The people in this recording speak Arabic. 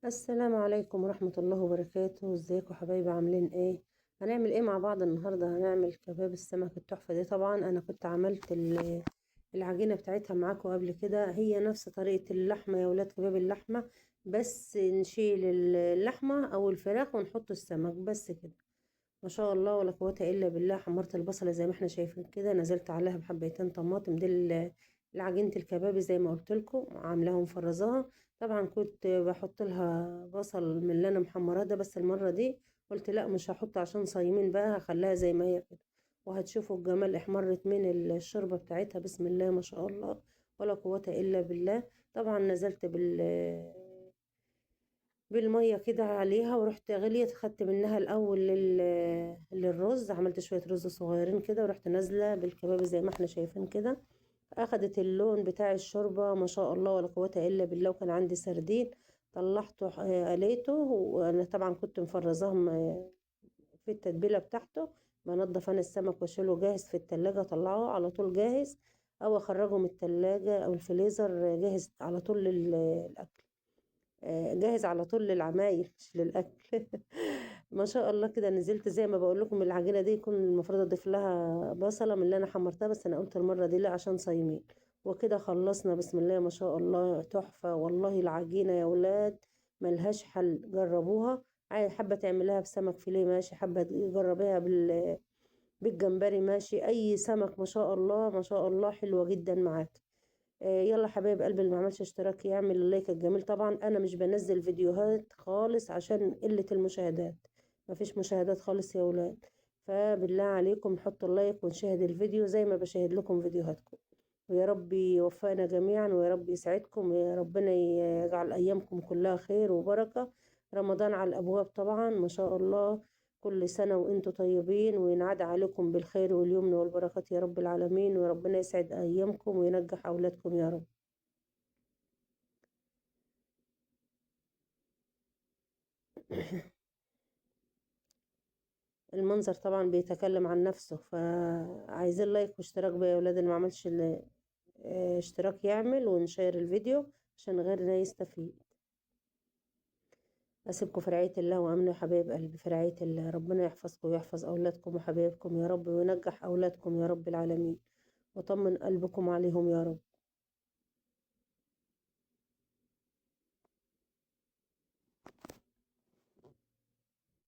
السلام عليكم ورحمة الله وبركاته. ازيكم حبايبي؟ عاملين ايه؟ هنعمل ايه مع بعض النهاردة؟ هنعمل كباب السمك التحفة دي. طبعا انا كنت عملت العجينة بتاعتها معاكم قبل كده، هي نفس طريقة اللحمة يا ولاد، كباب اللحمة، بس نشيل اللحمة او الفراخ ونحط السمك بس كده. ما شاء الله ولا قوة إلا بالله. حمرت البصلة زي ما احنا شايفين كده، نزلت عليها بحبيتين طماطم دي العجينة الكبابي زي ما قلت لكم، عاملاها مفرزاها. طبعا كنت بحط لها بصل من اللي انا محمراه ده، بس المرة دي قلت لا مش هحط عشان صايمين بقى، هخليها زي ما هي كده. وهتشوفوا الجمال، احمرت من الشوربة بتاعتها، بسم الله ما شاء الله ولا قوة إلا بالله. طبعا نزلت بالمية كده عليها، ورحت غليت خدت منها الأول للرز، عملت شوية رز صغيرين كده، ورحت نازلة بالكباب زي ما احنا شايفين كده. أخدت اللون بتاع الشوربة ما شاء الله ولا قوة إلا بالله. وكان عندي سردين طلعته، قليته، وأنا طبعا كنت مفرزاهم في التتبيلة بتاعته. بنضف أنا السمك وأشيله جاهز في التلاجة، أطلعه على طول جاهز، أو أخرجه من التلاجة أو الفريزر جاهز على طول للأكل. جاهز على طول للعمايل مش للأكل. ما شاء الله كده. نزلت زي ما بقول لكم العجينة دي يكون المفروض أضيف لها بصلة من اللي أنا حمرتها، بس أنا قلت المرة دي لا عشان صايمين. وكده خلصنا، بسم الله ما شاء الله تحفة والله. العجينة يا ولاد ملهاش حل، جربوها. حابة تعملها بسمك فيليه ماشي، حابة تجربيها بالجمبري ماشي، أي سمك ما شاء الله ما شاء الله حلوة جدا معاك. يلا حبايب قلبي، اللي ما عملش اشتراك يعمل اللايك الجميل. طبعا انا مش بنزل فيديوهات خالص عشان قلة المشاهدات، مفيش مشاهدات خالص يا ولاد. فبالله عليكم حطوا اللايك ونشاهد الفيديو زي ما بشاهد لكم فيديوهاتكم. ويا رب يوفقنا جميعا، ويا رب يسعدكم، ويا ربنا يجعل ايامكم كلها خير وبركة. رمضان على الابواب طبعا ما شاء الله. كل سنة وانتم طيبين، وينعاد عليكم بالخير واليمن والبركات يا رب العالمين، وربنا يسعد أيامكم وينجح أولادكم يا رب. المنظر طبعا بيتكلم عن نفسه، فعايزين لايك واشتراك بقى يا ولاد. اللي ما عملش اشتراك يعمل، ونشير الفيديو عشان غيرنا يستفيد. أسيبكم في رعاية الله وأمنه يا حبايب قلبي، في رعاية الله. ربنا يحفظكم ويحفظ أولادكم وحبايبكم يا رب، وينجح أولادكم يا رب العالمين، وطمن قلبكم عليهم يا رب.